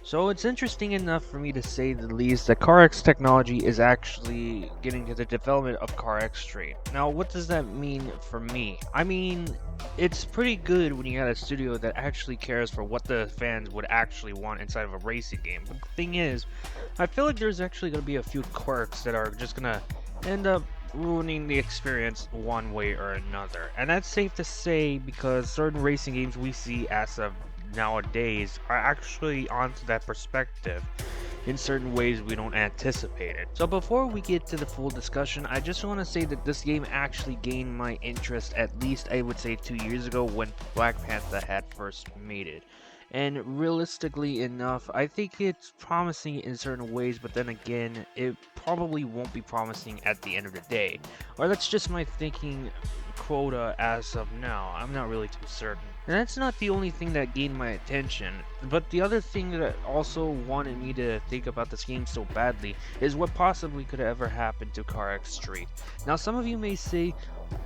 So it's interesting enough for me to say the least that CarX technology is actually getting to the development of CarX Street. Now, what does that mean for me? I mean, it's pretty good when you got a studio that actually cares for what the fans would actually want inside of a racing game. But the thing is, I feel like there's actually going to be a few quirks that are just going to end up ruining the experience one way or another. And that's safe to say because certain racing games we see as of nowadays are actually onto that perspective in certain ways we don't anticipate it. So before we get to the full discussion, I just want to say that this game actually gained my interest at least I would say 2 years ago when Black Panther had first made it. And realistically enough, I think it's promising in certain ways, but then again, it probably won't be promising at the end of the day. Or that's just my thinking quota as of now. I'm not really too certain. And that's not the only thing that gained my attention, but the other thing that also wanted me to think about this game so badly is what possibly could ever happen to CarX Street. Now some of you may say,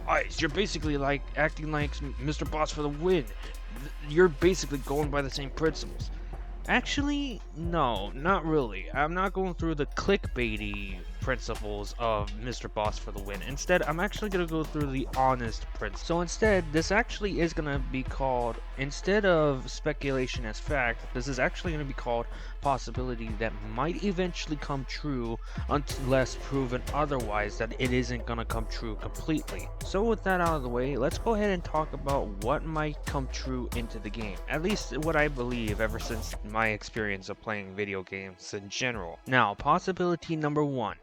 Ice, you're basically like acting like Mr. Boss for the win. You're basically going by the same principles. Actually, no, not really. I'm not going through the clickbaity principles of Mr. Boss for the win. Instead, I'm actually going to go through the honest principles. So instead, this actually is going to be called, instead of speculation as fact, this is actually going to be called possibility that might eventually come true unless proven otherwise that it isn't going to come true completely. So with that out of the way, let's go ahead and talk about what might come true into the game. At least what I believe ever since my experience of playing video games in general. Now, possibility number 1.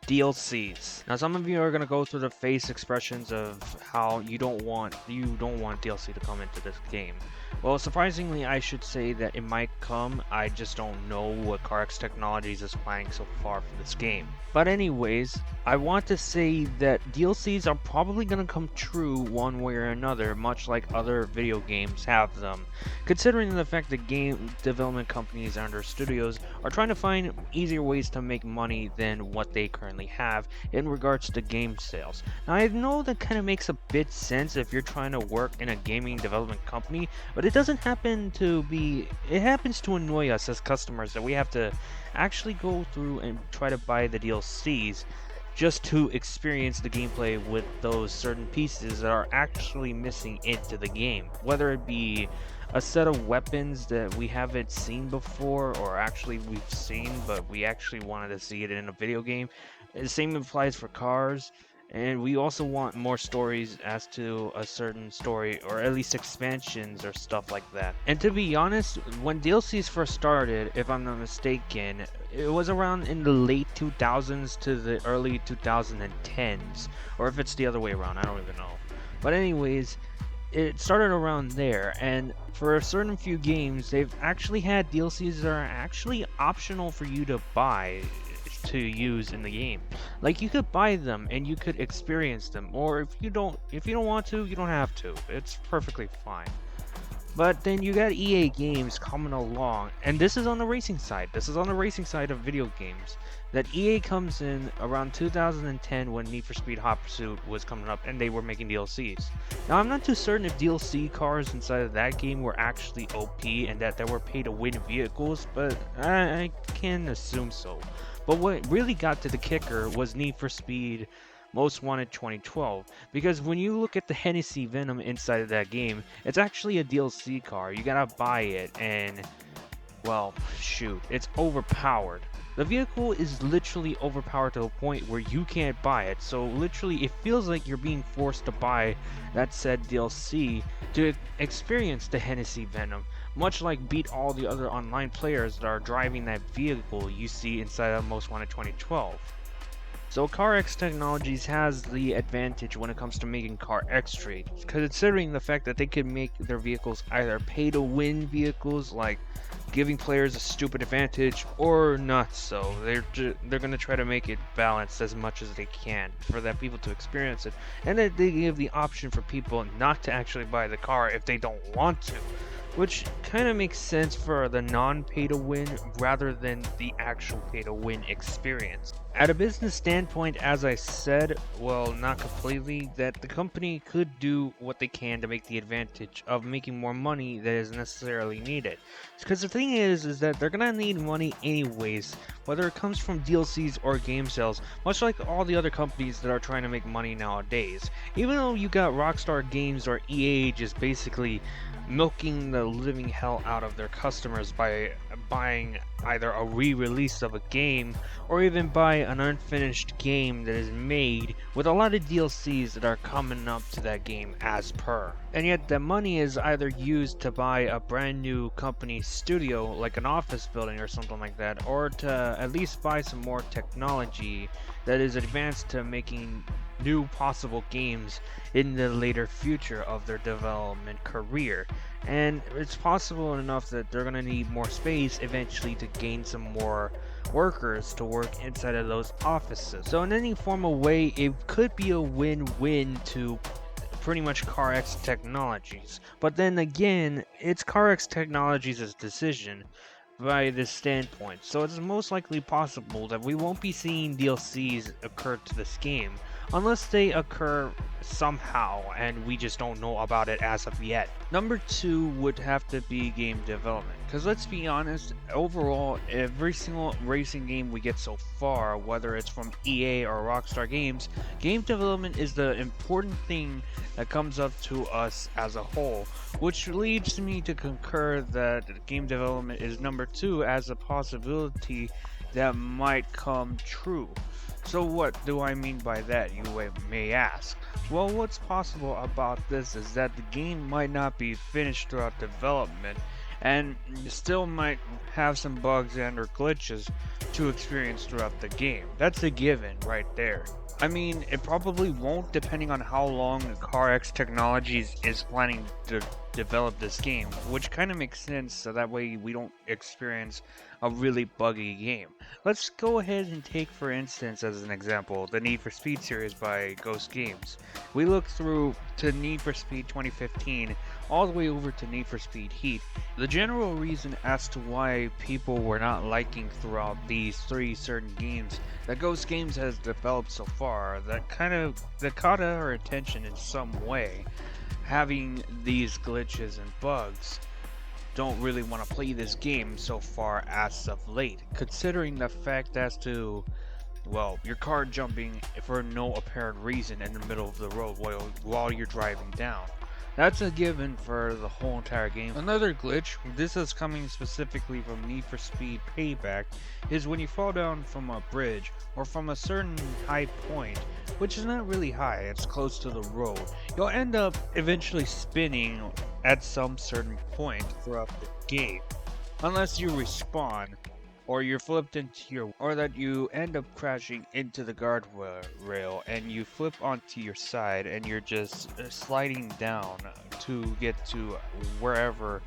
DLCs. Now some of you are gonna go through the face expressions of how you don't want DLC to come into this game. Well, surprisingly, I should say that it might come. I just don't know what CarX Technologies is planning so far for this game. But anyways, I want to say that DLCs are probably gonna come true one way or another, much like other video games have them. Considering the fact that game development companies and their studios are trying to find easier ways to make money than what they currently have in regards to game sales. Now I know that kind of makes a bit sense if you're trying to work in a gaming development company, but it doesn't happen to be, it happens to annoy us as customers that we have to actually go through and try to buy the DLCs just to experience the gameplay with those certain pieces that are actually missing into the game. Whether it be a set of weapons that we haven't seen before, or actually we've seen but we actually wanted to see it in a video game. The same applies for cars. And we also want more stories as to a certain story, or at least expansions or stuff like that. And to be honest, when DLCs first started, if I'm not mistaken, it was around in the late 2000s to the early 2010s. Or if it's the other way around, I don't even know. But anyways, it started around there, and for a certain few games, they've actually had DLCs that are actually optional for you to buy to use in the game. Like, you could buy them and you could experience them, or if you don't want to, you don't have to. It's perfectly fine. But then you got EA games coming along, and this is on the racing side. This is on the racing side of video games. That EA comes in around 2010 when Need for Speed Hot Pursuit was coming up and they were making DLCs. Now I'm not too certain if DLC cars inside of that game were actually OP and that there were pay-to-win vehicles, but I can assume so. But what really got to the kicker was Need for Speed Most Wanted 2012, because when you look at the Hennessy Venom inside of that game, it's actually a DLC car. You gotta buy it, and well, shoot, it's overpowered. The vehicle is literally overpowered to a point where you can't buy it, so literally it feels like you're being forced to buy that said DLC to experience the Hennessy Venom, much like beat all the other online players that are driving that vehicle you see inside of Most Wanted 2012. So CarX Technologies has the advantage when it comes to making CarX Street, considering the fact that they can make their vehicles either pay-to-win vehicles, like giving players a stupid advantage, or not so. They're going to try to make it balanced as much as they can for that people to experience it, and that they give the option for people not to actually buy the car if they don't want to. Which kind of makes sense for the non-pay-to-win rather than the actual pay-to-win experience. At a business standpoint, as I said, well, not completely, that the company could do what they can to make the advantage of making more money that is necessarily needed. Because the thing is that they're gonna need money anyways, whether it comes from DLCs or game sales, much like all the other companies that are trying to make money nowadays. Even though you got Rockstar Games or EA just basically milking the living hell out of their customers by buying either a re-release of a game or even buy an unfinished game that is made with a lot of DLCs that are coming up to that game as per. And yet the money is either used to buy a brand new company studio like an office building or something like that, or to at least buy some more technology that is advanced to making new possible games in the later future of their development career. And it's possible enough that they're going to need more space eventually to gain some more workers to work inside of those offices. So in any formal way, it could be a win-win to pretty much CarX Technologies. But then again, it's CarX Technologies' decision by this standpoint, so it's most likely possible that we won't be seeing DLCs occur to this game unless they occur somehow and we just don't know about it as of yet. Number 2 would have to be game development, because let's be honest, overall every single racing game we get so far, whether it's from EA or Rockstar Games, game development is the important thing that comes up to us as a whole, which leads me to concur that game development is number 2 as a possibility that might come true. So what do I mean by that, you may ask? Well, what's possible about this is that the game might not be finished throughout development and still might have some bugs and or glitches to experience throughout the game. That's a given right there. I mean, it probably won't, depending on how long CarX Technologies is planning to develop this game, which kind of makes sense, so that way we don't experience a really buggy game. Let's go ahead and take, for instance, as an example, the Need for Speed series by Ghost Games. We look through to Need for Speed 2015 all the way over to Need for Speed Heat. The general reason as to why people were not liking throughout these 3 certain games that Ghost Games has developed so far that caught our attention in some way, having these glitches and bugs, don't really want to play this game so far as of late, considering the fact as to, well, your car jumping for no apparent reason in the middle of the road while you're driving down. That's a given for the whole entire game. Another glitch, this is coming specifically from Need for Speed Payback, is when you fall down from a bridge or from a certain high point, which is not really high, it's close to the road, you'll end up eventually spinning at some certain point throughout the game, unless you respawn, or you're flipped or that you end up crashing into the guardrail and you flip onto your side and you're just sliding down to get to wherever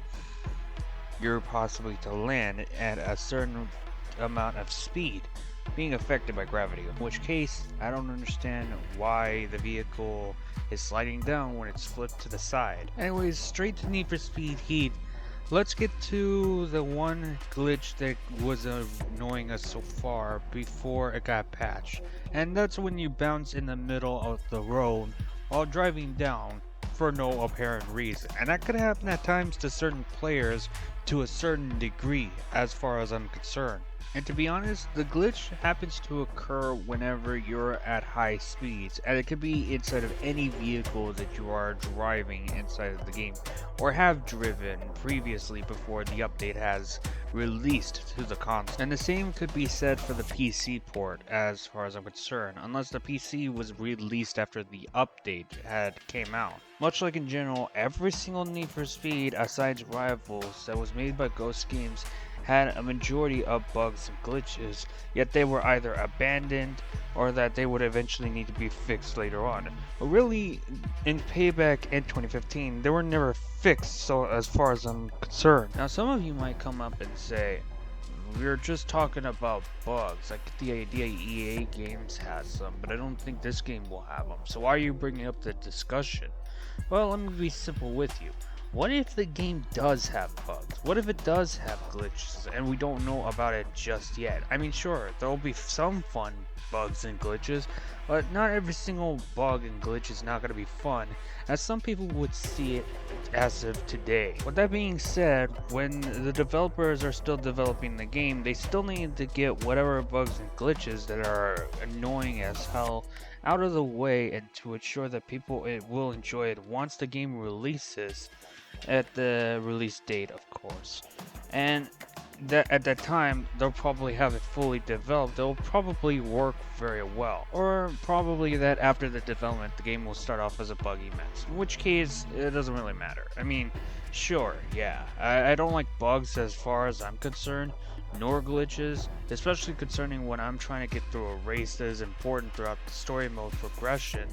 you're possibly to land at a certain amount of speed, being affected by gravity, in which case I don't understand why the vehicle is sliding down when it's flipped to the side. Anyways, straight to Need for Speed Heat. Let's get to the one glitch that was annoying us so far before it got patched, and that's when you bounce in the middle of the road while driving down for no apparent reason. And that could happen at times to certain players to a certain degree as far as I'm concerned. And to be honest, the glitch happens to occur whenever you're at high speeds, and it could be inside of any vehicle that you are driving inside of the game, or have driven previously before the update has released to the console. And the same could be said for the PC port as far as I'm concerned, unless the PC was released after the update had came out. Much like in general, every single Need for Speed, aside Rivals, that was made by Ghost Games had a majority of bugs and glitches, yet they were either abandoned or that they would eventually need to be fixed later on. But really, in Payback in 2015, they were never fixed, so as far as I'm concerned. Now, some of you might come up and say, we're just talking about bugs. I get the idea EA Games has some, but I don't think this game will have them. So why are you bringing up the discussion? Well, let me be simple with you. What if the game does have bugs? What if it does have glitches and we don't know about it just yet? I mean, sure, there'll be some fun bugs and glitches, but not every single bug and glitch is not going to be fun, as some people would see it as of today. With that being said, when the developers are still developing the game, they still need to get whatever bugs and glitches that are annoying as hell out of the way, and to ensure that people will enjoy it once the game releases at the release date, of course. And that at that time they'll probably have it fully developed. They'll probably work very well, or probably that after the development the game will start off as a buggy mess, in which case it doesn't really matter. I mean, sure, yeah, I don't like bugs as far as I'm concerned, nor glitches, especially concerning when I'm trying to get through a race that is important throughout the story mode progression.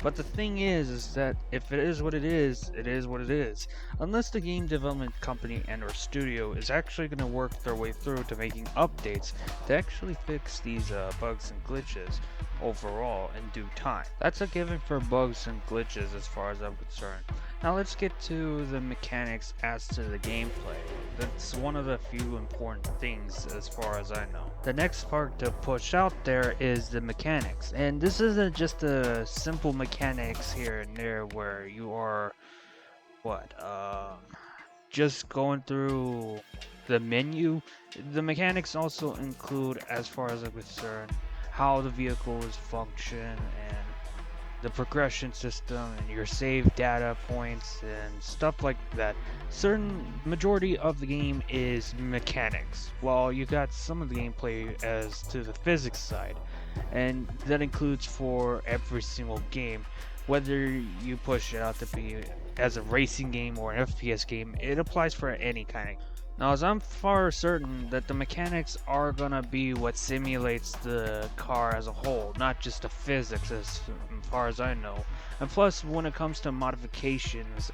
But the thing is that if it is what it is what it is. Unless the game development company and or studio is actually going to work their way through to making updates to actually fix these bugs and glitches overall in due time. That's a given for bugs and glitches as far as I'm concerned. Now let's get to the mechanics as to the gameplay. That's one of the few important things as far as I know. The next part to push out there is the mechanics, and this isn't just a simple mechanics here and there where you are just going through the menu. The mechanics also include, as far as I'm concerned, how the vehicles function and the progression system and your save data points and stuff like that. Certain majority of the game is mechanics, while you got some of the gameplay as to the physics side, and that includes for every single game. Whether you push it out to be as a racing game or an FPS game, it applies for any kind of. Now, as I'm far certain that the mechanics are gonna be what simulates the car as a whole, not just the physics as far as I know. And plus, when it comes to modifications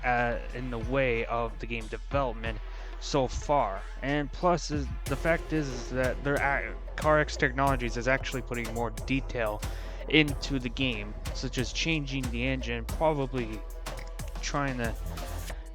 in the way of the game development so far, and plus the fact is that their CarX Technologies is actually putting more detail into the game, such as changing the engine, probably trying to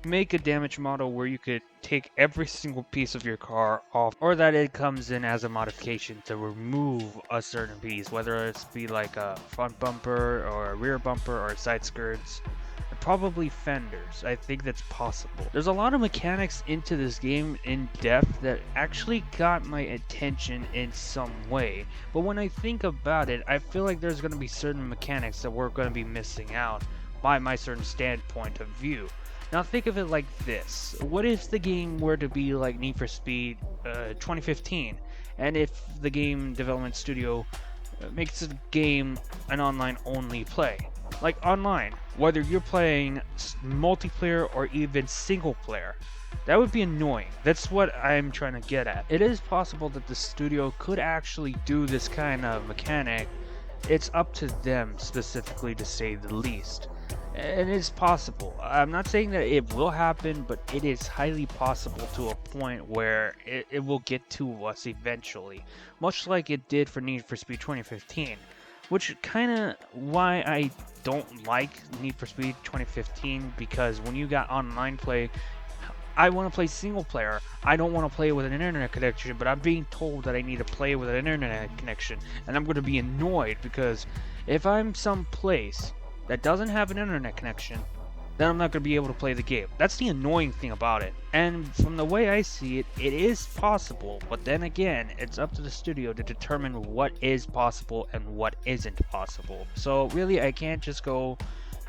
make a damage model where you could take every single piece of your car off, or that it comes in as a modification to remove a certain piece, whether it's be like a front bumper or a rear bumper or side skirts, and probably fenders. I think that's possible. There's a lot of mechanics into this game in depth that actually got my attention in some way, but when I think about it, I feel like there's going to be certain mechanics that we're going to be missing out by my certain standpoint of view. Now think of it like this. What if the game were to be like Need for Speed 2015, and if the game development studio makes the game an online only play? Like online, whether you're playing multiplayer or even single player. That would be annoying. That's what I'm trying to get at. It is possible that the studio could actually do this kind of mechanic. It's up to them specifically, to say the least. And it's possible. I'm not saying that it will happen, but it is highly possible to a point where it will get to us eventually. Much like it did for Need for Speed 2015. Which kind of why I don't like Need for Speed 2015, because when you got online play, I want to play single player. I don't want to play with an internet connection, but I'm being told that I need to play with an internet connection, and I'm going to be annoyed because if I'm someplace that doesn't have an internet connection, then I'm not going to be able to play the game. That's the annoying thing about it. And from the way I see it, it is possible, but then again, it's up to the studio to determine what is possible and what isn't possible. So really, I can't just go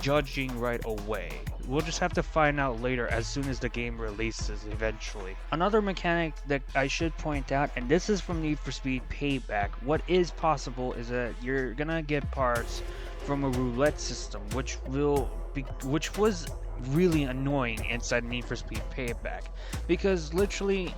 judging right away. We'll just have to find out later as soon as the game releases eventually. Another mechanic that I should point out, and this is from Need for Speed Payback, what is possible is that you're gonna get parts from a roulette system, which was really annoying inside Need for Speed Payback, because literally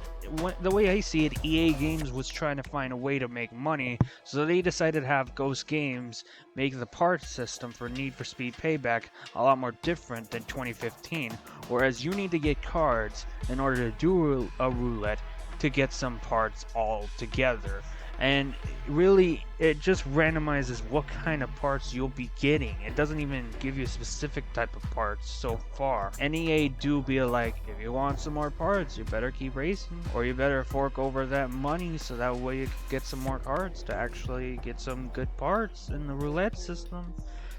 the way I see it, EA Games was trying to find a way to make money, so they decided to have Ghost Games make the parts system for Need for Speed Payback a lot more different than 2015, whereas you need to get cards in order to do a roulette to get some parts all together. And really, it just randomizes what kind of parts you'll be getting. It doesn't even give you a specific type of parts so far. And EA do be like, if you want some more parts, you better keep racing, or you better fork over that money so that way you can get some more cards to actually get some good parts in the roulette system.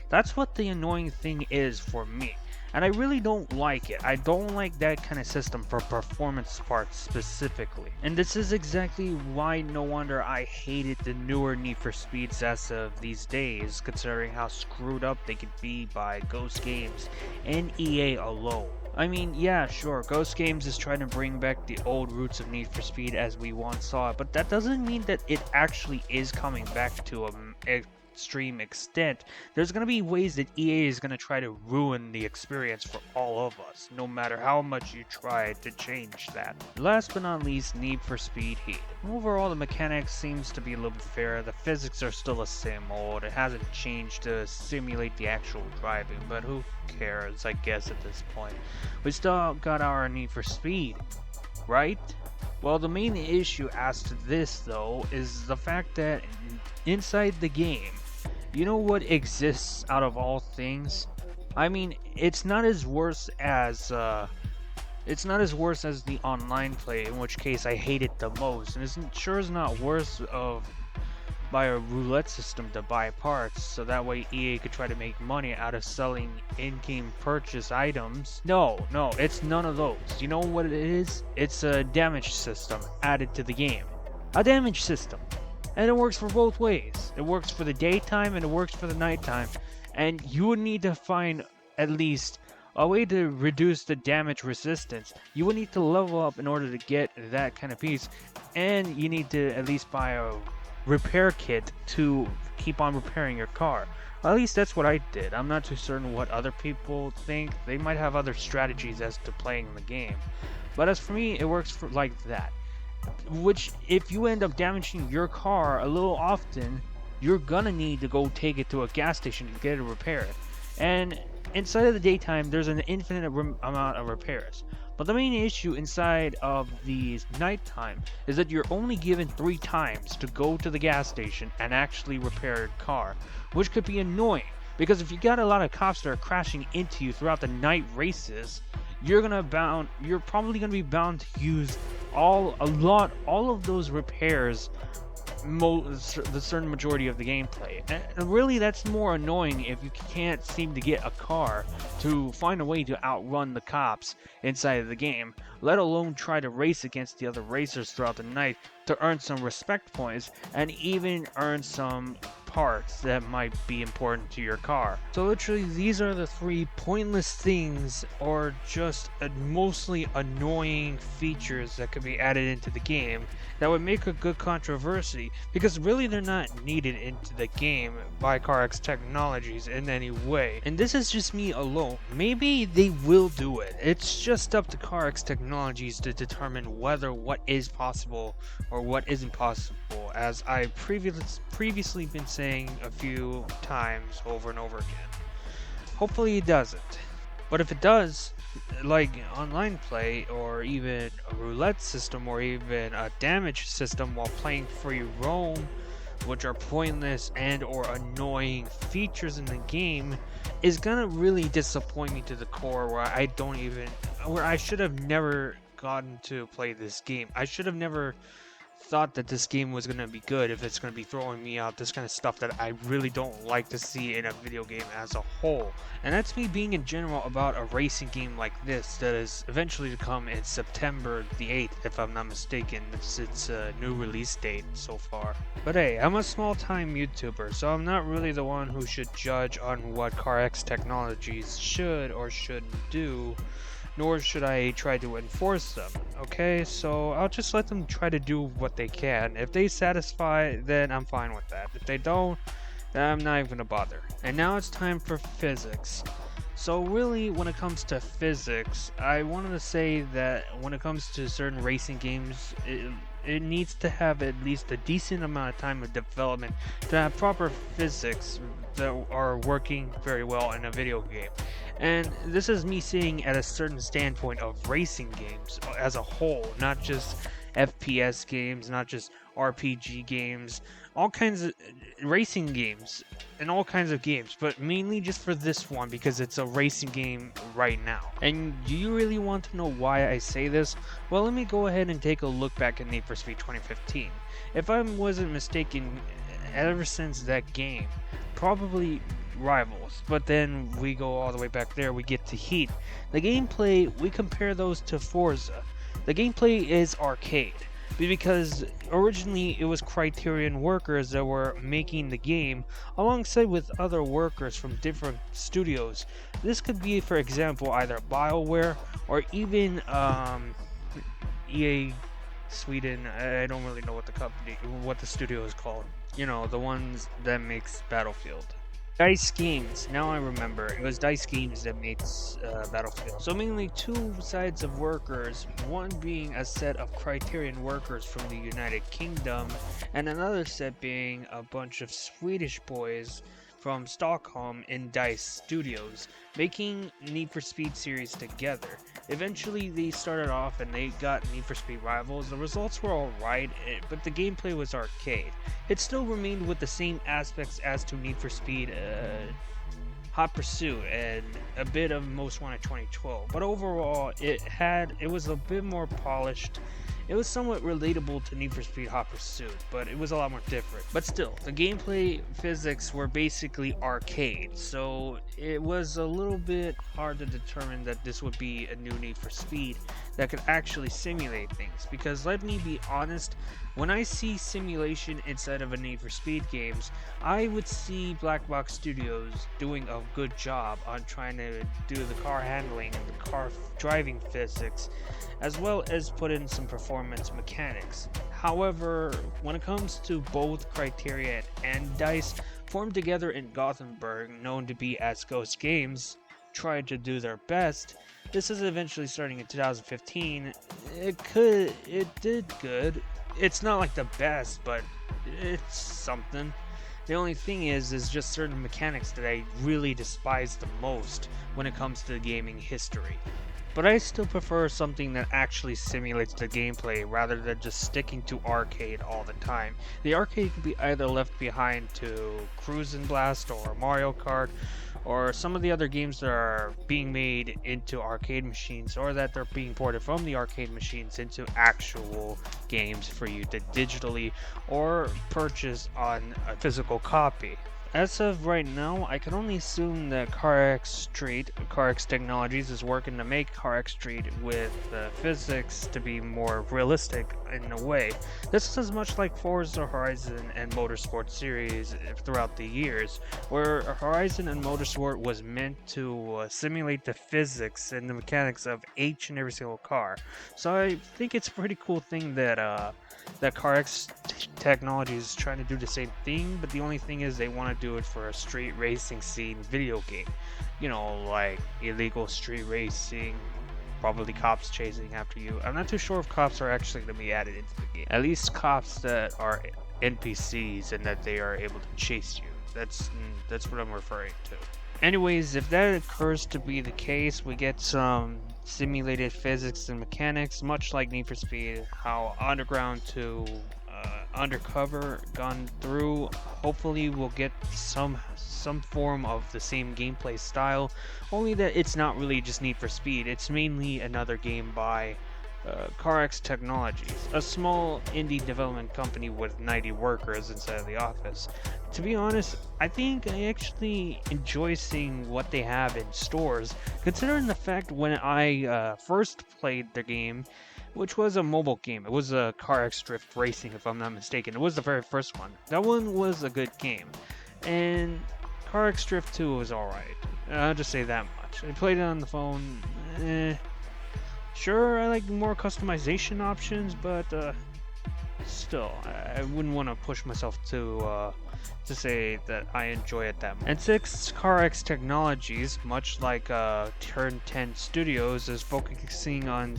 That's what the annoying thing is for me. And I really don't like it. I don't like that kind of system for performance parts specifically. And this is exactly why no wonder I hated the newer Need for Speeds as of these days, considering how screwed up they could be by Ghost Games and EA alone. I mean, yeah, sure, Ghost Games is trying to bring back the old roots of Need for Speed as we once saw it, but that doesn't mean that it actually is coming back to a extreme extent. There's going to be ways that EA is going to try to ruin the experience for all of us, no matter how much you try to change that. Last but not least, Need for Speed Heat. Overall, the mechanics seems to be a little bit fairer. The physics are still the same old. It hasn't changed to simulate the actual driving, but who cares, I guess, at this point. We still got our Need for Speed, right? Well, the main issue as to this, though, is the fact that inside the game, you know what exists out of all things? I mean, it's not as worse as the online play, in which case I hate it the most, and it's sure is not worse by a roulette system to buy parts, so that way EA could try to make money out of selling in-game purchase items. No, it's none of those. You know what it is? It's a damage system added to the game. A damage system. And it works for both ways. It works for the daytime and it works for the nighttime. And you would need to find at least a way to reduce the damage resistance. You would need to level up in order to get that kind of piece. And you need to at least buy a repair kit to keep on repairing your car. At least that's what I did. I'm not too certain what other people think. They might have other strategies as to playing the game. But as for me, it works for like that. Which, if you end up damaging your car a little often, you're gonna need to go take it to a gas station to get it repaired. And inside of the daytime, there's an infinite amount of repairs. But the main issue inside of the nighttime is that you're only given 3 times to go to the gas station and actually repair your car, which could be annoying. Because if you got a lot of cops that are crashing into you throughout the night races, you're probably gonna be bound to use all of those repairs the certain majority of the gameplay. And really, that's more annoying if you can't seem to get a car to find a way to outrun the cops inside of the game, let alone try to race against the other racers throughout the night to earn some respect points and even earn some parts that might be important to your car. So literally, these are the 3 pointless things, or just mostly annoying features that could be added into the game that would make a good controversy, because really they're not needed into the game by CarX Technologies in any way. And this is just me alone. Maybe they will do it. It's just up to CarX Technologies to determine whether what is possible or what isn't possible, as I previously been saying a few times over and over again. Hopefully it doesn't. But if it does, like online play, or even a roulette system, or even a damage system while playing free roam, which are pointless and or annoying features in the game, is gonna really disappoint me to the core, where I should have never gotten to play this game. I should have never thought that this game was going to be good if it's going to be throwing me out this kind of stuff that I really don't like to see in a video game as a whole. And that's me being in general about a racing game like this that is eventually to come in September the 8th, if I'm not mistaken. It's its new release date so far. But hey, I'm a small-time YouTuber, so I'm not really the one who should judge on what CarX Technologies should or shouldn't do, nor should I try to enforce them, okay? So I'll just let them try to do what they can. If they satisfy, then I'm fine with that. If they don't, then I'm not even gonna bother. And now it's time for physics. So really, when it comes to physics, I wanted to say that when it comes to certain racing games, it needs to have at least a decent amount of time of development to have proper physics that are working very well in a video game. And this is me seeing at a certain standpoint of racing games as a whole, not just FPS games, not just RPG games, all kinds of racing games, and all kinds of games, but mainly just for this one because it's a racing game right now. And do you really want to know why I say this? Well, let me go ahead and take a look back at Need for Speed 2015. If I wasn't mistaken, ever since that game, probably Rivals, but then we go all the way back there, we get to Heat. The gameplay, we compare those to Forza. The gameplay is arcade, because originally it was Criterion workers that were making the game alongside with other workers from different studios. This could be, for example, either BioWare or even EA Sweden. I don't really know what the studio is called. You know, the ones that makes Battlefield. Dice Games. Now I remember. It was Dice Games that makes Battlefield. So mainly two sides of workers, one being a set of Criterion workers from the United Kingdom, and another set being a bunch of Swedish boys from Stockholm in DICE Studios, making Need for Speed series together. Eventually they started off and they got Need for Speed Rivals. The results were alright, but the gameplay was arcade. It still remained with the same aspects as to Need for Speed Hot Pursuit and a bit of Most Wanted 2012, but overall it was a bit more polished. It was somewhat relatable to Need for Speed Hot Pursuit, but it was a lot more different. But still, the gameplay physics were basically arcade, so it was a little bit hard to determine that this would be a new Need for Speed that could actually simulate things. Because let me be honest, when I see simulation inside of a Need for Speed games, I would see Black Box Studios doing a good job on trying to do the car handling and the car driving physics, as well as put in some performance mechanics. However, when it comes to both Criterion and DICE, formed together in Gothenburg, known to be as Ghost Games, tried to do their best. This is eventually starting in 2015. It did good. It's not like the best, but it's something. The only thing is just certain mechanics that I really despise the most when it comes to gaming history. But I still prefer something that actually simulates the gameplay rather than just sticking to arcade all the time. The arcade could be either left behind to Cruise and Blast or Mario Kart or some of the other games that are being made into arcade machines, or that they're being ported from the arcade machines into actual games for you to digitally or purchase on a physical copy. As of right now, I can only assume that CarX Street, CarX Technologies, is working to make CarX Street with physics to be more realistic in a way. This is much like Forza Horizon and Motorsport series throughout the years, where Horizon and Motorsport was meant to simulate the physics and the mechanics of each and every single car. So I think it's a pretty cool thing that CarX Technologies is trying to do the same thing, but the only thing is they want to do it for a street racing scene video game. You know, like illegal street racing, probably cops chasing after you. I'm not too sure if cops are actually going to be added into the game. At least cops that are NPCs and that they are able to chase you. That's what I'm referring to. Anyways, if that occurs to be the case, we get some simulated physics and mechanics, much like Need for Speed, how Underground to Undercover gone through. Hopefully we'll get some form of the same gameplay style, only that it's not really just Need for Speed, it's mainly another game by CarX Technologies, a small indie development company with 90 workers inside of the office. To be honest, I think I actually enjoy seeing what they have in stores, considering the fact when I first played the game, which was a mobile game. It was a CarX Drift Racing, if I'm not mistaken. It was the very first one. That one was a good game. And CarX Drift 2 was alright. I'll just say that much. I played it on the phone. Sure, I like more customization options, but still, I wouldn't want to push myself to say that I enjoy it that much. And 6, CarX Technologies, much like Turn 10 Studios, is focusing on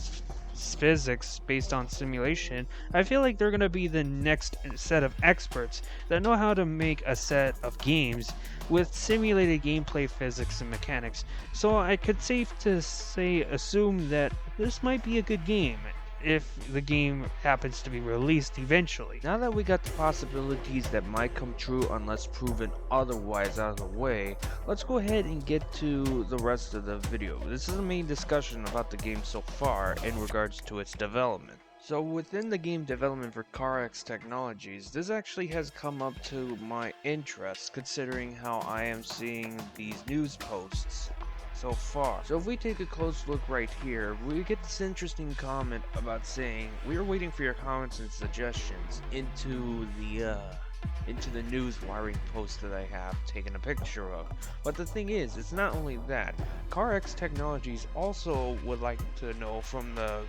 physics based on simulation. I feel like they're going to be the next set of experts that know how to make a set of games with simulated gameplay physics and mechanics. So I could safe to say assume that this might be a good game. if the game happens to be released eventually. Now that we got the possibilities that might come true unless proven otherwise out of the way, let's go ahead and get to the rest of the video. This is the main discussion about the game so far in regards to its development. So within the game development for CarX Technologies, this actually has come up to my interest considering how I am seeing these news posts so far. So if we take a close look right here, we get this interesting comment about saying, "We are waiting for your comments and suggestions into the news wiring post that I have taken a picture of." But the thing is, it's not only that. CarX Technologies also would like to know from the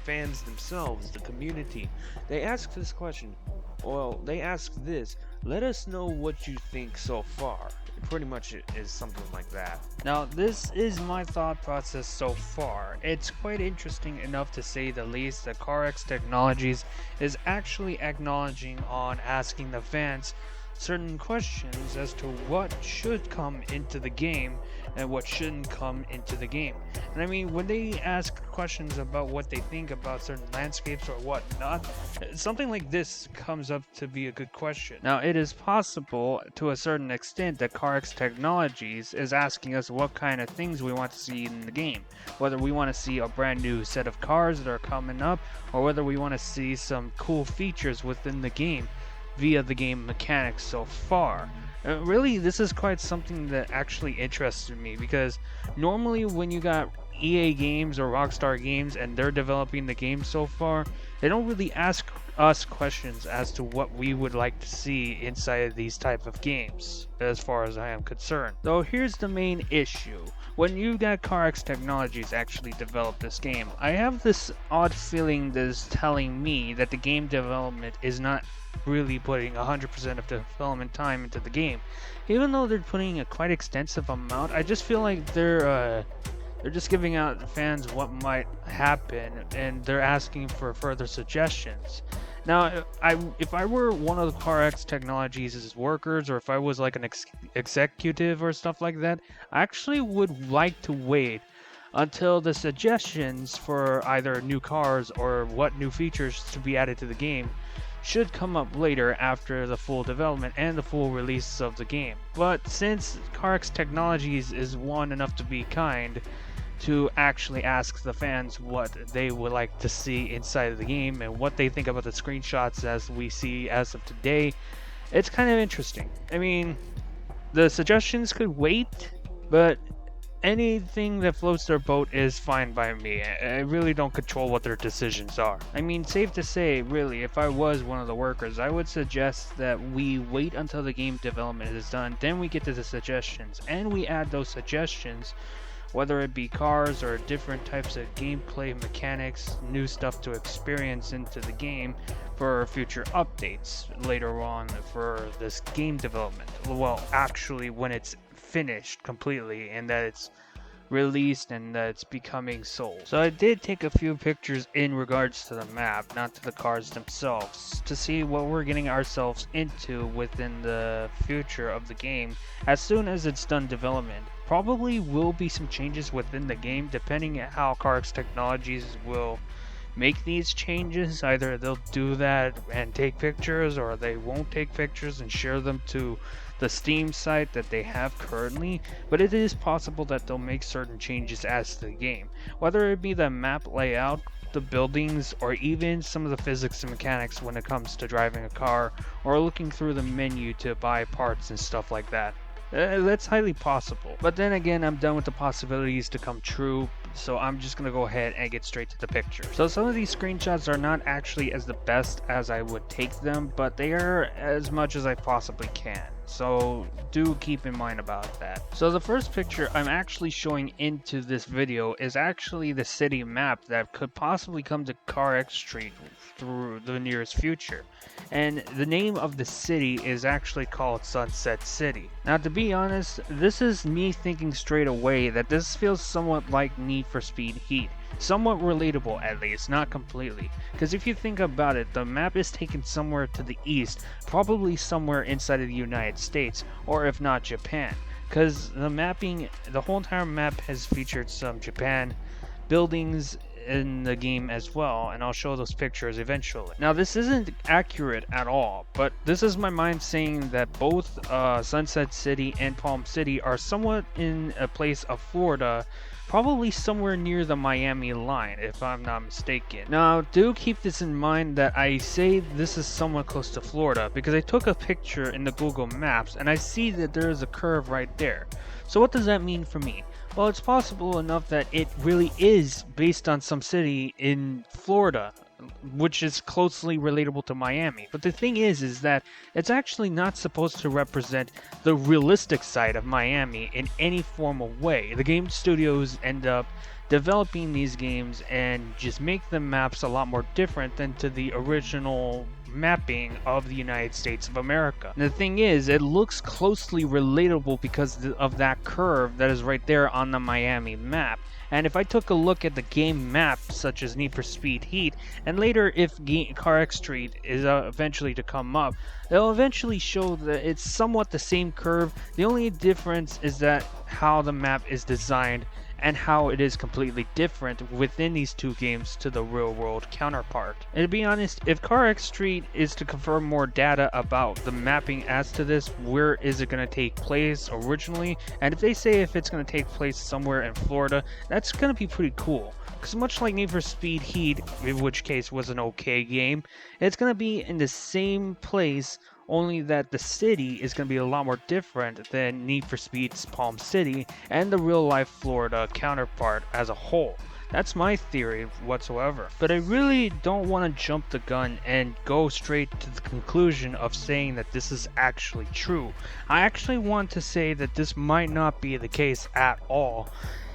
fans themselves, the community. They ask this question. Well, they ask this, "Let us know what you think so far." Pretty much it is something like that. Now, this is my thought process so far. It's quite interesting enough to say the least that CarX Technologies is actually acknowledging on asking the fans certain questions as to what should come into the game and what shouldn't come into the game. And I mean, when they ask questions about what they think about certain landscapes or whatnot, something like this comes up to be a good question. Now, it is possible to a certain extent that CarX Technologies is asking us what kind of things we want to see in the game. Whether we want to see a brand new set of cars that are coming up, or whether we want to see some cool features within the game via the game mechanics so far. Really, this is quite something that actually interested me, because normally when you got EA games or Rockstar games and they're developing the game so far, they don't really ask us questions as to what we would like to see inside of these type of games, as far as I am concerned. Though here's the main issue. When you got CarX Technologies actually develop this game, I have this odd feeling that is telling me that the game development is not really putting 100% of development time into the game. Even though they're putting a quite extensive amount, I just feel like they're just giving out fans what might happen, and they're asking for further suggestions. Now, if I were one of the CarX Technologies' workers, or if I was like an executive or stuff like that, I actually would like to wait until the suggestions for either new cars or what new features to be added to the game should come up later after the full development and the full release of the game. But since CarX Technologies is one enough to be kind to actually ask the fans what they would like to see inside of the game and what they think about the screenshots as we see as of today, it's kind of interesting. I mean, the suggestions could wait, but anything that floats their boat is fine by me. I really don't control what their decisions are. I mean, safe to say, really, if I was one of the workers, I would suggest that we wait until the game development is done, then we get to the suggestions, and we add those suggestions, whether it be cars or different types of gameplay mechanics, new stuff to experience into the game for future updates later on for this game development. Well, actually, when it's finished completely and that it's released and that it's becoming sold. So I did take a few pictures in regards to the map, not to the cars themselves, to see what we're getting ourselves into within the future of the game as soon as it's done development. Probably will be some changes within the game depending on how CarX Technologies will make these changes. Either they'll do that and take pictures, or they won't take pictures and share them to the Steam site that they have currently, but it is possible that they'll make certain changes as to the game, whether it be the map layout, the buildings, or even some of the physics and mechanics when it comes to driving a car or looking through the menu to buy parts and stuff like that. That's highly possible. But then again, I'm done with the possibilities to come true, so I'm just gonna go ahead and get straight to the picture. So some of these screenshots are not actually as the best as I would take them, but they are as much as I possibly can. So do keep in mind about that. So the first picture I'm actually showing into this video is actually the city map that could possibly come to CarX Street through the nearest future. And the name of the city is actually called Sunset City. Now, to be honest, this is me thinking straight away that this feels somewhat like Need for Speed Heat. Somewhat relatable, at least, not completely. Because if you think about it, the map is taken somewhere to the east, probably somewhere inside of the United States, or if not Japan. Because the whole entire map has featured some Japan buildings in the game as well, and I'll show those pictures eventually. Now, this isn't accurate at all, but this is my mind saying that both Sunset City and Palm City are somewhat in a place of Florida, probably somewhere near the Miami line, if I'm not mistaken. Now, do keep this in mind that I say this is somewhat close to Florida because I took a picture in the Google Maps and I see that there is a curve right there. So what does that mean for me? Well, it's possible enough that it really is based on some city in Florida, which is closely relatable to Miami. But the thing is that it's actually not supposed to represent the realistic side of Miami in any formal way. The game studios end up developing these games and just make the maps a lot more different than to the original mapping of the United States of America. And the thing is, it looks closely relatable because of that curve that is right there on the Miami map. And if I took a look at the game maps such as Need for Speed Heat, and later if CarX Street is eventually to come up, they'll eventually show that it's somewhat the same curve. The only difference is that how the map is designed and how it is completely different within these two games to the real world counterpart. And to be honest, if CarX Street is to confirm more data about the mapping as to this, where is it going to take place originally, and if they say if it's going to take place somewhere in Florida, that's going to be pretty cool. Because much like Need for Speed Heat, in which case was an okay game, it's going to be in the same place, only that the city is going to be a lot more different than Need for Speed's Palm City and the real-life Florida counterpart as a whole. That's my theory whatsoever. But I really don't want to jump the gun and go straight to the conclusion of saying that this is actually true. I actually want to say that this might not be the case at all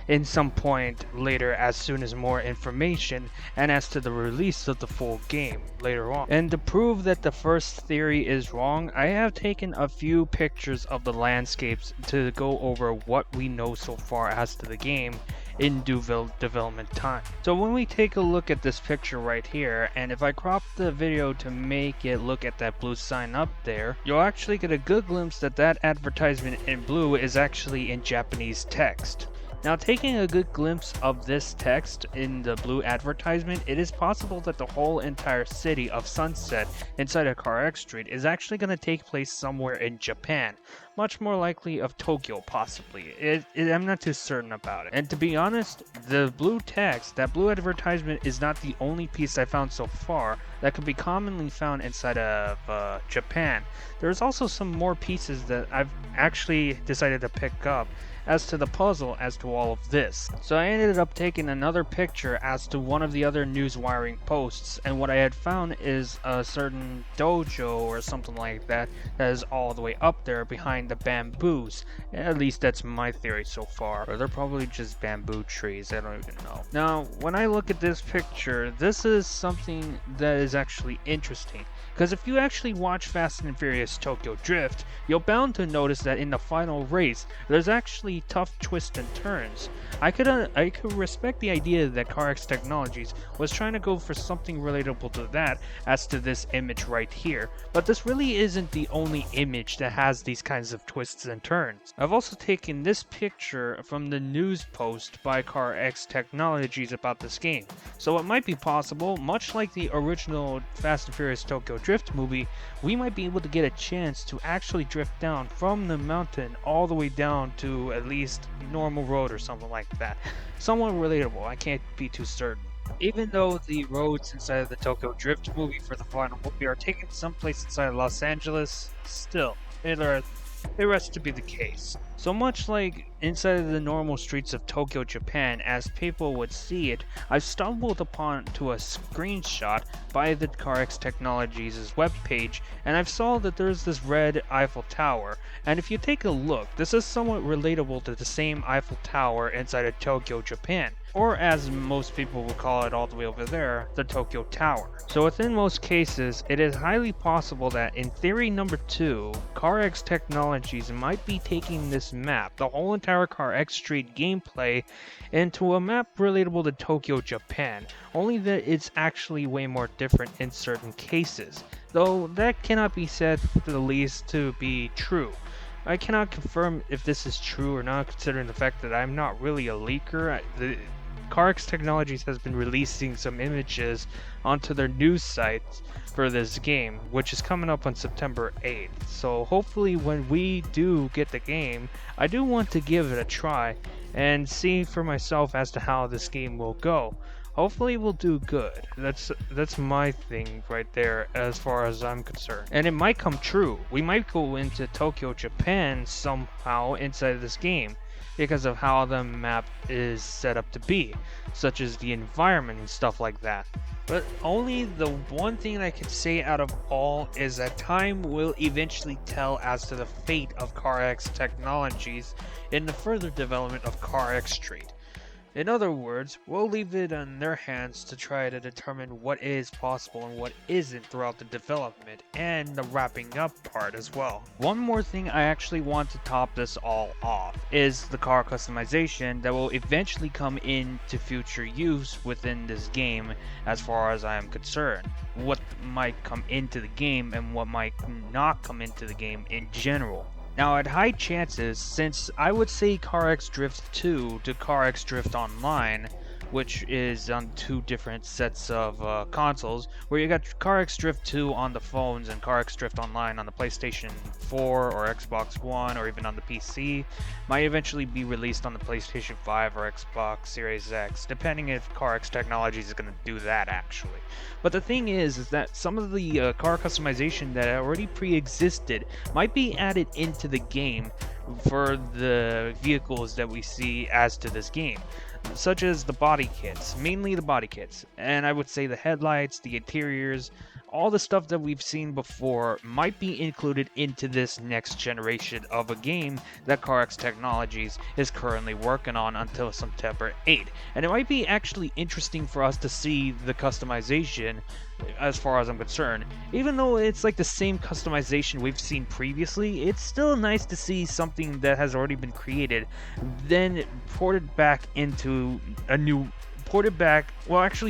in some point later, as soon as more information and as to the release of the full game later on. And to prove that the first theory is wrong, I have taken a few pictures of the landscapes to go over what we know so far as to the game in development time. So when we take a look at this picture right here, and if I crop the video to make it look at that blue sign up there, you'll actually get a good glimpse that that advertisement in blue is actually in Japanese text. Now, taking a good glimpse of this text in the blue advertisement, it is possible that the whole entire city of Sunset inside of CarX Street is actually going to take place somewhere in Japan. Much more likely of Tokyo, possibly. I'm not too certain about it. And to be honest, the blue text, that blue advertisement, is not the only piece I found so far that could be commonly found inside of Japan. There's also some more pieces that I've actually decided to pick up as to the puzzle as to all of this. So I ended up taking another picture as to one of the other news wiring posts, and what I had found is a certain dojo or something like that that is all the way up there behind the bamboos. At least that's my theory so far. Or they're probably just bamboo trees, I don't even know. Now, when I look at this picture, this is something that is actually interesting. Because if you actually watch Fast and Furious Tokyo Drift, you're bound to notice that in the final race, there's actually tough twists and turns. I could respect the idea that CarX Technologies was trying to go for something relatable to that as to this image right here, but this really isn't the only image that has these kinds of twists and turns. I've also taken this picture from the news post by CarX Technologies about this game, so it might be possible, much like the original Fast and Furious Tokyo Drift movie, we might be able to get a chance to actually drift down from the mountain all the way down to at least normal road or something like that. Somewhat relatable, I can't be too certain. Even though the roads inside of the Tokyo Drift movie for the final movie are taken someplace inside of Los Angeles, still, it rests to be the case. So much like inside of the normal streets of Tokyo, Japan, as people would see it, I've stumbled upon to a screenshot by the CarX Technologies' webpage, and I've saw that there's this red Eiffel Tower, and if you take a look, this is somewhat relatable to the same Eiffel Tower inside of Tokyo, Japan. Or as most people would call it all the way over there, the Tokyo Tower. So within most cases, it is highly possible that in theory number 2, CarX Technologies might be taking this map, the whole entire CarX Street gameplay, into a map relatable to Tokyo, Japan, only that it's actually way more different in certain cases, though that cannot be said for the least to be true. I cannot confirm if this is true or not, considering the fact that I'm not really a leaker. CarX Technologies has been releasing some images onto their news site for this game, which is coming up on September 8th. So hopefully when we do get the game, I do want to give it a try and see for myself as to how this game will go. Hopefully we'll do good. That's my thing right there as far as I'm concerned. And it might come true. We might go into Tokyo, Japan somehow inside of this game because of how the map is set up to be, such as the environment and stuff like that. But only the one thing I can say out of all is that time will eventually tell as to the fate of CarX Technologies in the further development of CarX Street. In other words, we'll leave it in their hands to try to determine what is possible and what isn't throughout the development and the wrapping up part as well. One more thing I actually want to top this all off is the car customization that will eventually come into future use within this game as far as I am concerned. What might come into the game and what might not come into the game in general. Now, at high chances, since I would say CarX Drift 2 to CarX Drift Online, which is on two different sets of consoles, where you got CarX Drift 2 on the phones and CarX Drift Online on the PlayStation 4 or Xbox One or even on the PC, might eventually be released on the PlayStation 5 or Xbox Series X, depending if CarX Technologies is going to do that actually. But the thing is that some of the car customization that already pre-existed might be added into the game for the vehicles that we see as to this game, such as the body kits, mainly the body kits, and I would say the headlights, the interiors, all the stuff that we've seen before might be included into this next generation of a game that CarX Technologies is currently working on until September 8th. And it might be actually interesting for us to see the customization as far as I'm concerned. Even though it's like the same customization we've seen previously, it's still nice to see something that has already been created, then ported back into a new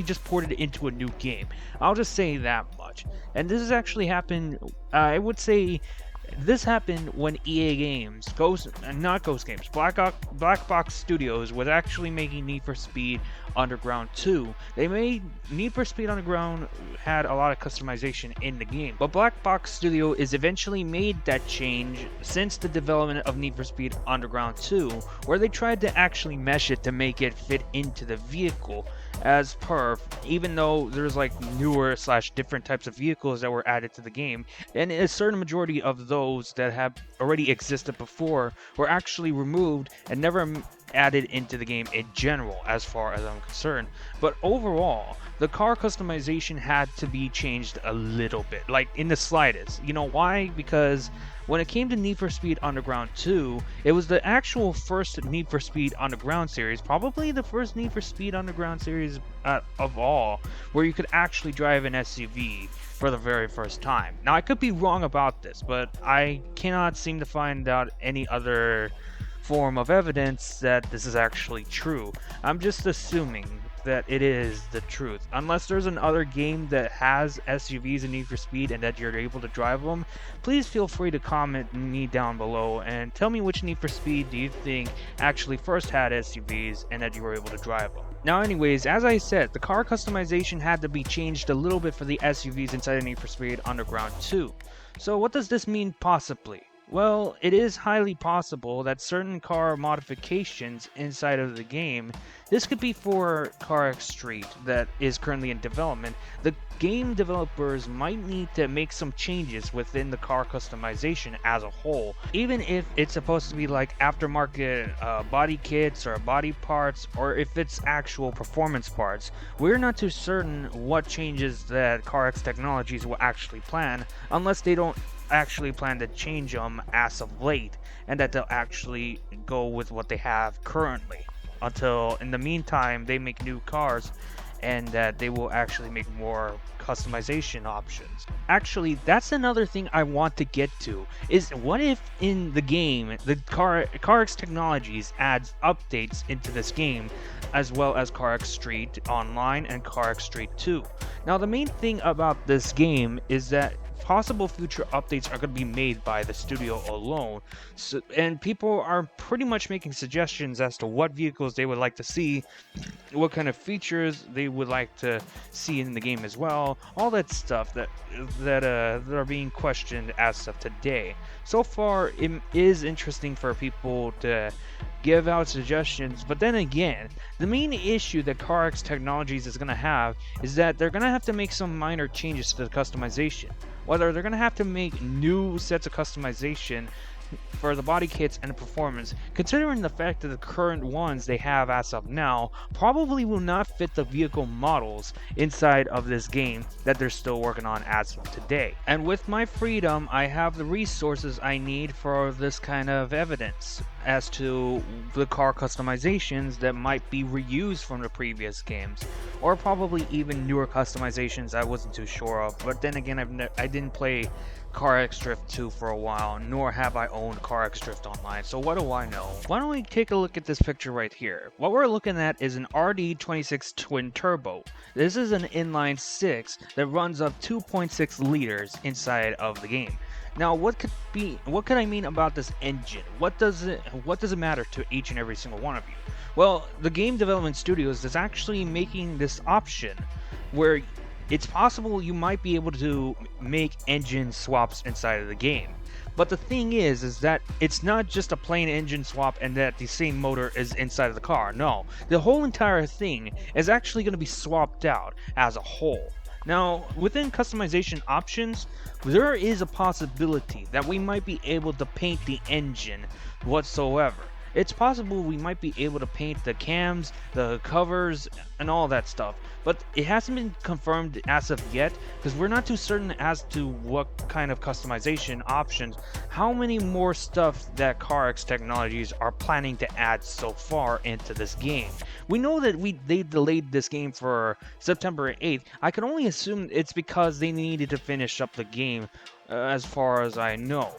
just ported it into a new game. I'll just say that much. And this has actually happened, I would say, this happened when EA Games, Black Box Studios was actually making Need for Speed Underground 2. They made Need for Speed Underground had a lot of customization in the game, but Black Box Studio is eventually made that change since the development of Need for Speed Underground 2, where they tried to actually mesh it to make it fit into the vehicle as per, even though there's like newer / different types of vehicles that were added to the game, and a certain majority of those that have already existed before were actually removed and never added into the game in general as far as I'm concerned. But overall, the car customization had to be changed a little bit, like in the slightest. You know why? Because when it came to Need for Speed Underground 2, it was the actual first Need for Speed Underground series, probably the first Need for Speed Underground series of all, where you could actually drive an SUV for the very first time. Now, I could be wrong about this, but I cannot seem to find out any other form of evidence that this is actually true. I'm just assuming that it is the truth. Unless there's another game that has SUVs in Need for Speed and that you're able to drive them, please feel free to comment me down below and tell me which Need for Speed do you think actually first had SUVs and that you were able to drive them. Now anyways, as I said, the car customization had to be changed a little bit for the SUVs inside of Need for Speed Underground 2. So what does this mean possibly? Well, it is highly possible that certain car modifications inside of the game, this could be for CarX Street that is currently in development, the game developers might need to make some changes within the car customization as a whole. Even if it's supposed to be like aftermarket body kits or body parts, or if it's actual performance parts, we're not too certain what changes that CarX Technologies will actually plan, unless they don't actually plan to change them as of late, and that they'll actually go with what they have currently until in the meantime they make new cars, and that they will actually make more customization options. Actually, that's another thing I want to get to, is what if in the game the CarX Technologies adds updates into this game, as well as CarX Street Online and CarX Street 2. Now the main thing about this game is that possible future updates are going to be made by the studio alone. So, and people are pretty much making suggestions as to what vehicles they would like to see, what kind of features they would like to see in the game as well, all that stuff that are being questioned as of today. So far, it is interesting for people to give out suggestions, but then again, the main issue that CarX Technologies is going to have is that they're going to have to make some minor changes to the customization. Whether they're going to have to make new sets of customization for the body kits and the performance, considering the fact that the current ones they have as of now probably will not fit the vehicle models inside of this game that they're still working on as of today. And with my freedom, I have the resources I need for this kind of evidence as to the car customizations that might be reused from the previous games, or probably even newer customizations I wasn't too sure of. But then again, I didn't play CarX Drift 2 for a while, nor have I owned CarX Drift Online, so what do I know? Why don't we take a look at this picture right here? What we're looking at is an RD26 twin turbo. This is an inline 6 that runs up 2.6 liters inside of the game. Now, what could I mean about this engine? What does it matter to each and every single one of you? Well, the game development studios is actually making this option where it's possible you might be able to make engine swaps inside of the game. But the thing is that it's not just a plain engine swap and that the same motor is inside of the car. No, the whole entire thing is actually going to be swapped out as a whole. Now, within customization options, there is a possibility that we might be able to paint the engine whatsoever. It's possible we might be able to paint the cams, the covers, and all that stuff, but it hasn't been confirmed as of yet because we're not too certain as to what kind of customization options, how many more stuff that CarX Technologies are planning to add so far into this game. We know that they delayed this game for September 8th. I can only assume it's because they needed to finish up the game, as far as I know.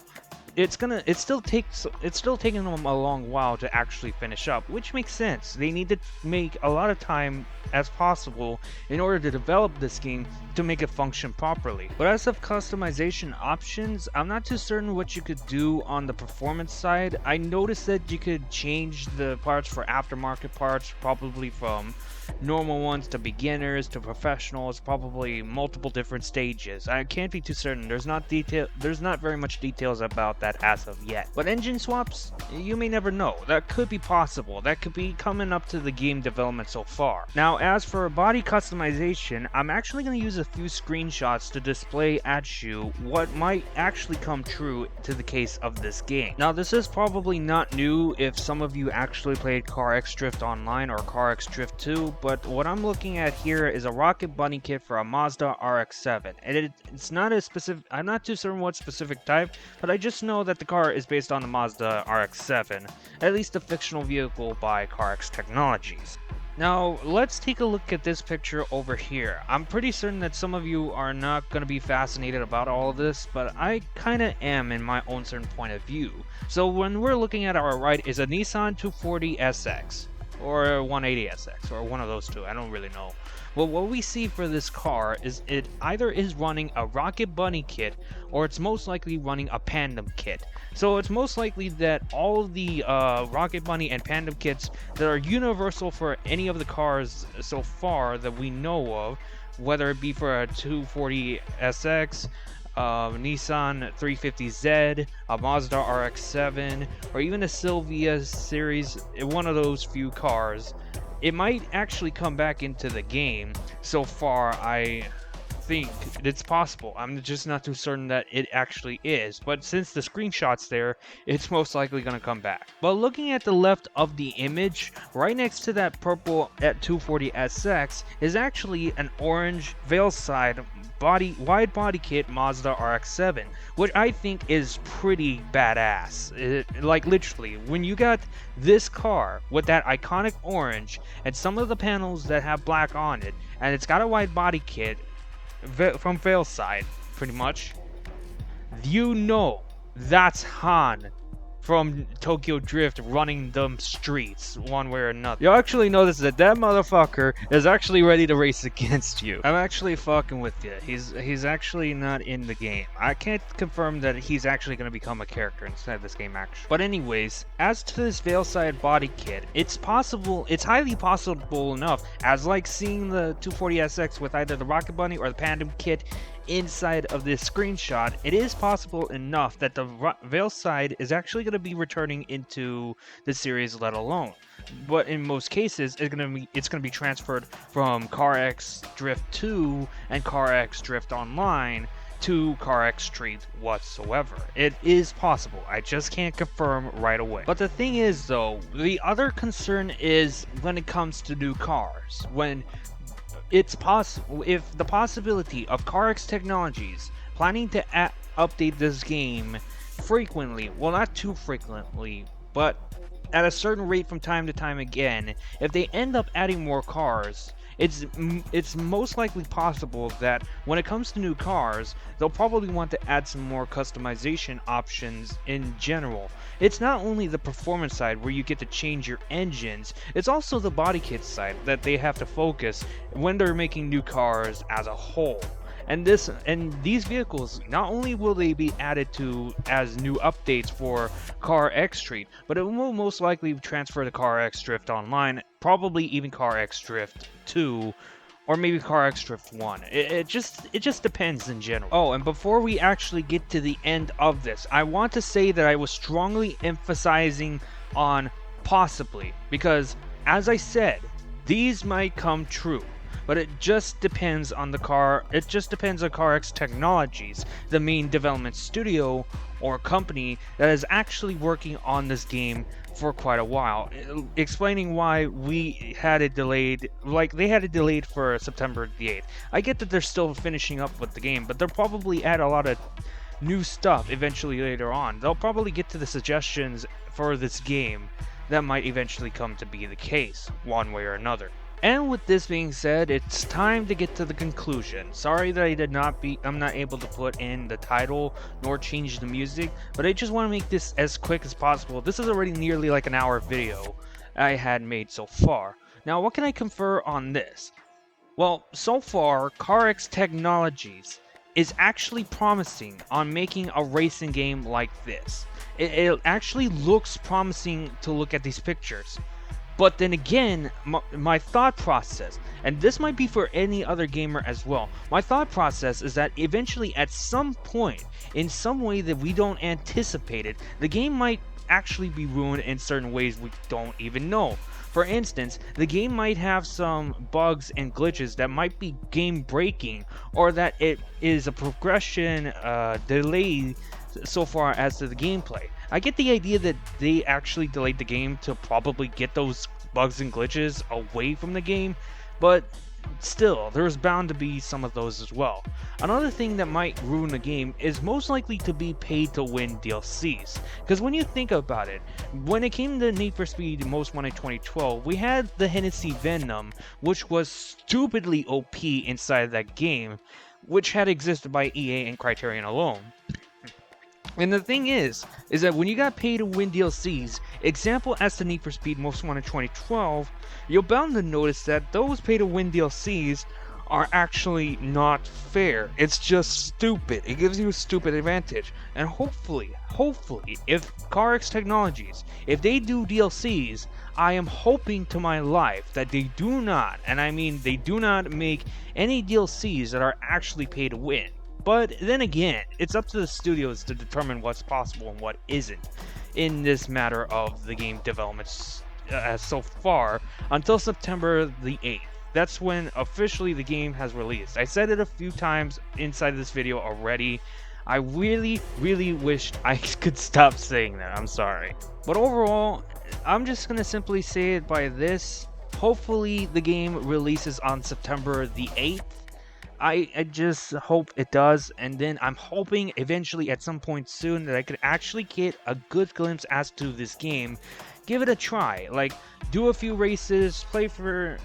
It's still taking them a long while to actually finish up, which makes sense. They need to make a lot of time as possible in order to develop this game to make it function properly. But as of customization options, I'm not too certain what you could do on the performance side. I noticed that you could change the parts for aftermarket parts, probably from normal ones to beginners to professionals, probably multiple different stages. I can't be too certain. There's not very much details about that as of yet. But engine swaps, you may never know. That could be possible. That could be coming up to the game development so far. Now, as for body customization, I'm actually going to use a few screenshots to display at you what might actually come true to the case of this game. Now, this is probably not new if some of you actually played CarX Drift Online or CarX Drift 2, but what I'm looking at here is a rocket bunny kit for a Mazda RX-7, and it's not a specific, I'm not too certain what specific type, but I just know that the car is based on the Mazda RX-7, at least a fictional vehicle by CarX Technologies. Now, let's take a look at this picture over here. I'm pretty certain that some of you are not going to be fascinated about all of this, but I kind of am in my own certain point of view. So when we're looking at our right is a Nissan 240SX, or 180SX, or one of those two, I don't really know. Well, what we see for this car is it either is running a Rocket Bunny kit, or it's most likely running a Pandem kit. So it's most likely that all of the Rocket Bunny and Pandem kits that are universal for any of the cars so far that we know of, whether it be for a 240SX, Nissan 350Z, a Mazda RX-7, or even a Silvia series, one of those few cars, it might actually come back into the game. So far, I think it's possible. I'm just not too certain that it actually is, but since the screenshot's there, it's most likely going to come back. But looking at the left of the image, right next to that purple at 240SX is actually an orange veil side wide body kit Mazda RX-7, which I think is pretty badass. Like literally, when you got this car with that iconic orange and some of the panels that have black on it, and it's got a wide body kit from veil side, pretty much, you know that's Han from Tokyo Drift running them streets one way or another. You'll actually notice that that motherfucker is actually ready to race against you. I'm actually fucking with you. He's actually not in the game. I can't confirm that he's actually going to become a character inside this game actually. But anyways, as to this Veilside body kit, it's highly possible enough as like seeing the 240SX with either the Rocket Bunny or the Pandem kit inside of this screenshot, it is possible enough that the Veilside is actually going to be returning into the series, let alone. But in most cases, it's going to be transferred from CarX Drift 2 and CarX Drift Online to CarX Street whatsoever. It is possible. I just can't confirm right away. But the thing is, though, the other concern is when it comes to new cars. When it's possible, if the possibility of CarX Technologies planning to update this game frequently, well, not too frequently, but at a certain rate from time to time again, if they end up adding more cars, it's most likely possible that when it comes to new cars, they'll probably want to add some more customization options in general. It's not only the performance side where you get to change your engines, it's also the body kit side that they have to focus when they're making new cars as a whole. And these vehicles, not only will they be added to as new updates for CarX Street, but it will most likely transfer to CarX Drift Online, probably even CarX Drift 2, or maybe CarX Drift 1. It just depends in general. Oh, and before we actually get to the end of this, I want to say that I was strongly emphasizing on possibly, because as I said, these might come true. But it just depends on the car. It just depends on CarX Technologies, the main development studio or company that is actually working on this game for quite a while, explaining why we had it delayed. Like, they had it delayed for September the 8th. I get that they're still finishing up with the game, but they'll probably add a lot of new stuff eventually later on. They'll probably get to the suggestions for this game that might eventually come to be the case, one way or another. And with this being said, it's time to get to the conclusion. Sorry that I'm not able to put in the title nor change the music, but I just want to make this as quick as possible. This is already nearly like an hour video I had made so far. Now, what can I confer on this? Well, so far, CarX Technologies is actually promising on making a racing game like this. It actually looks promising to look at these pictures. But then again, my thought process, and this might be for any other gamer as well, my thought process is that eventually at some point, in some way that we don't anticipate it, the game might actually be ruined in certain ways we don't even know. For instance, the game might have some bugs and glitches that might be game breaking, or that it is a progression delay so far as to the gameplay. I get the idea that they actually delayed the game to probably get those bugs and glitches away from the game, but still, there's bound to be some of those as well. Another thing that might ruin the game is most likely to be pay-to-win DLCs. Because when you think about it, when it came to Need for Speed Most Wanted 2012, we had the Hennessy Venom, which was stupidly OP inside that game, which had existed by EA and Criterion alone. And the thing is that when you got pay to win DLCs, example as to Need for Speed Most Wanted 2012, you're bound to notice that those pay to win DLCs are actually not fair. It's just stupid. It gives you a stupid advantage. And hopefully, if CarX Technologies, if they do DLCs, I am hoping to my life that they do not, and I mean they do not make any DLCs that are actually pay to win. But then again, it's up to the studios to determine what's possible and what isn't in this matter of the game development so far until September the 8th. That's when officially the game has released. I said it a few times inside this video already. I really wished I could stop saying that. I'm sorry. But overall, I'm just going to simply say it by this. Hopefully the game releases on September the 8th. I just hope it does, and then I'm hoping eventually at some point soon that I could actually get a good glimpse as to this game. Give it a try, like do a few races, play for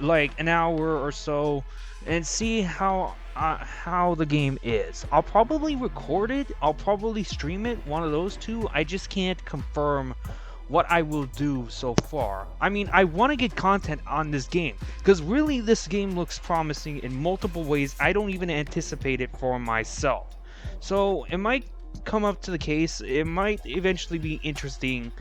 like an hour or so, and see how how the game is. I'll probably record it, I'll probably stream it, one of those two. I just can't confirm what I will do so far. I mean, I want to get content on this game because really this game looks promising in multiple ways. I don't even anticipate it for myself. So it might come up to the case, it might eventually be interesting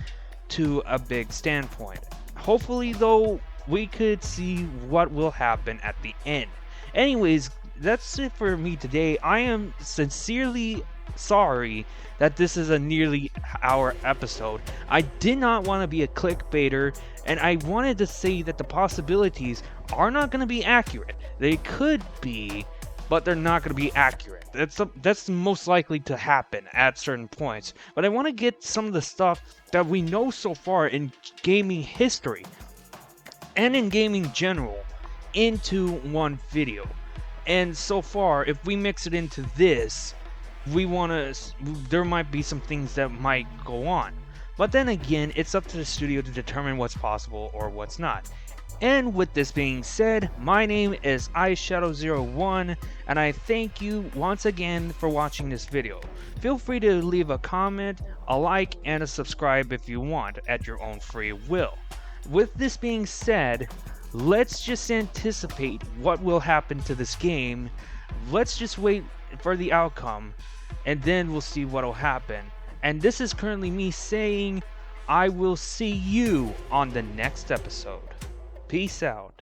to a big standpoint. Hopefully, though, we could see what will happen at the end. Anyways, that's it for me today. I am sincerely sorry that this is a nearly hour episode. I did not want to be a clickbaiter, and I wanted to say that the possibilities are not going to be accurate. They could be, but they're not going to be accurate. That's most likely to happen at certain points. But I want to get some of the stuff that we know so far in gaming history and in gaming general into one video. And so far, if we mix it into this, there might be some things that might go on. But then again, it's up to the studio to determine what's possible or what's not. And with this being said, my name is iShadow01, and I thank you once again for watching this video. Feel free to leave a comment, a like, and a subscribe if you want at your own free will. With this being said, let's just anticipate what will happen to this game. Let's just wait for the outcome, and then we'll see what will happen. And this is currently me saying, I will see you on the next episode. Peace out.